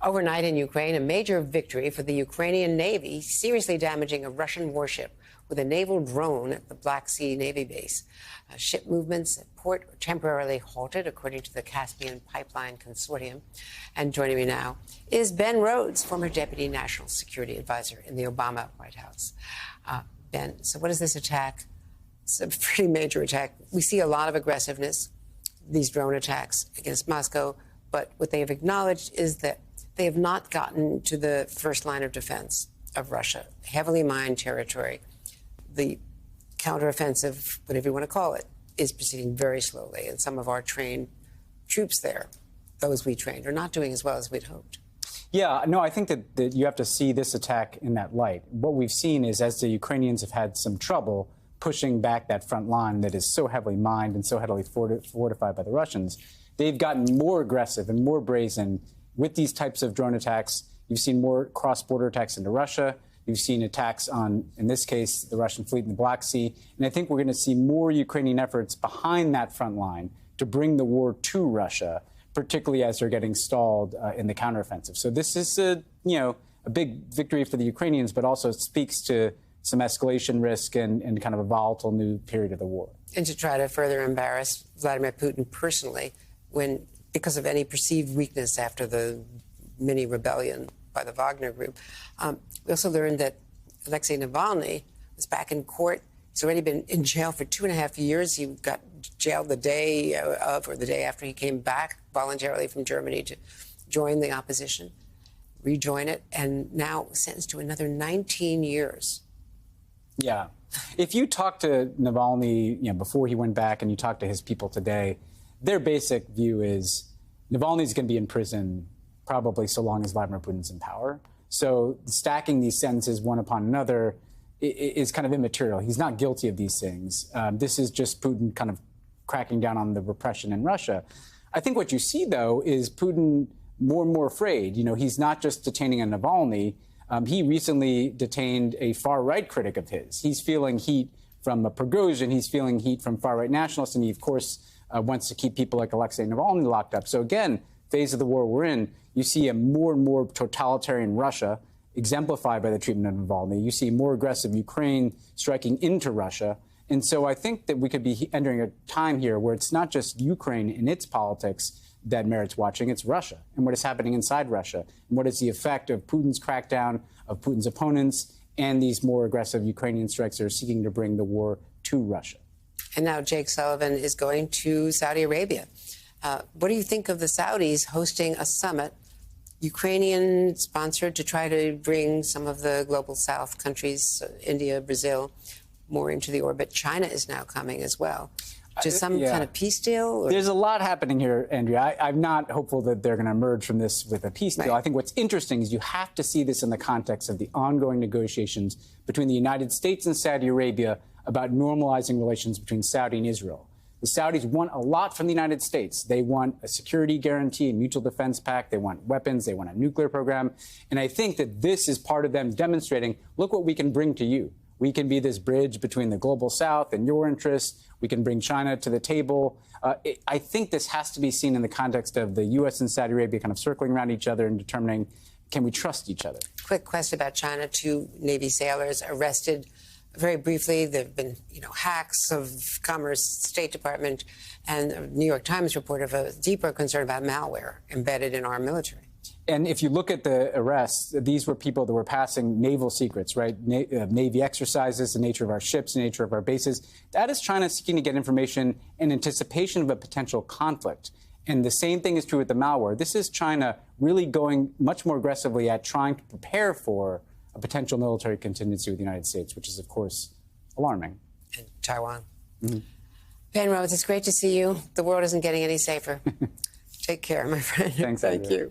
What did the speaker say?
Overnight in Ukraine, a major victory for the Ukrainian Navy, seriously damaging a Russian warship with a naval drone at the Black Sea Navy base. Ship movements at port were temporarily halted, according to the Caspian Pipeline Consortium. And joining me now is Ben Rhodes, former Deputy National Security Advisor in the Obama White House. Ben, so what is this attack? It's a pretty major attack. We see a lot of aggressiveness, these drone attacks against Moscow, but what they have acknowledged is that they have not gotten to the first line of defense of Russia, heavily mined territory. The counteroffensive, whatever you want to call it, is proceeding very slowly, and some of our trained troops there, those we trained, are not doing as well as we'd hoped. Yeah, no, I think that you have to see this attack in that light. What we've seen is, as the Ukrainians have had some trouble pushing back that front line that is so heavily mined and so heavily fortified by the Russians, they've gotten more aggressive and more brazen with these types of drone attacks. You've seen more cross-border attacks into Russia. You've seen attacks on, in this case, the Russian fleet in the Black Sea. And I think we're going to see more Ukrainian efforts behind that front line to bring the war to Russia, particularly as they're getting stalled in the counteroffensive. So this is a big victory for the Ukrainians, but also speaks to some escalation risk and kind of a volatile new period of the war. And to try to further embarrass Vladimir Putin personally, because of any perceived weakness after the mini rebellion by the Wagner Group. We also learned that Alexei Navalny was back in court. He's already been in jail for 2.5 years. He got jailed the day of, or the day after he came back voluntarily from Germany to join the opposition, rejoin it, and now sentenced to another 19 years. Yeah. If you talk to Navalny, before he went back, and you talk to his people today, their basic view is Navalny's going to be in prison probably so long as Vladimir Putin's in power. So stacking these sentences one upon another is kind of immaterial. He's not guilty of these things. This is just Putin kind of cracking down on the repression in Russia. I think what you see, though, is Putin more and more afraid. He's not just detaining a Navalny. He recently detained a far-right critic of his. He's feeling heat from Prigozhin. He's feeling heat from far-right nationalists. And he, of course, wants to keep people like Alexei Navalny locked up. So again, phase of the war we're in, you see a more and more totalitarian Russia exemplified by the treatment of Navalny. You see more aggressive Ukraine striking into Russia. And so I think that we could be entering a time here where it's not just Ukraine and its politics that merits watching, it's Russia and what is happening inside Russia. And what is the effect of Putin's crackdown, of Putin's opponents, and these more aggressive Ukrainian strikes that are seeking to bring the war to Russia. And now Jake Sullivan is going to Saudi Arabia. What do you think of the Saudis hosting a summit, Ukrainian-sponsored, to try to bring some of the global South countries, India, Brazil, more into the orbit? China is now coming as well. Just some kind of peace deal? Or? There's a lot happening here, Andrea. I'm not hopeful that they're going to emerge from this with a peace deal. Right. I think what's interesting is you have to see this in the context of the ongoing negotiations between the United States and Saudi Arabia about normalizing relations between Saudi and Israel. The Saudis want a lot from the United States. They want a security guarantee, a mutual defense pact. They want weapons. They want a nuclear program. And I think that this is part of them demonstrating, look what we can bring to you. We can be this bridge between the global South and your interests. We can bring China to the table. I think this has to be seen in the context of the U.S. and Saudi Arabia kind of circling around each other and determining, can we trust each other? Quick question about China. 2 Navy sailors arrested. Very briefly, there have been, hacks of Commerce, State Department, and the New York Times report of a deeper concern about malware embedded in our military. And if you look at the arrests, these were people that were passing naval secrets, right? Navy exercises, the nature of our ships, the nature of our bases. That is China seeking to get information in anticipation of a potential conflict. And the same thing is true with the malware. This is China really going much more aggressively at trying to prepare for a potential military contingency with the United States, which is, of course, alarming. And Taiwan. Mm-hmm. Ben Rhodes, it's great to see you. The world isn't getting any safer. Take care, my friend. Thanks, Thank you.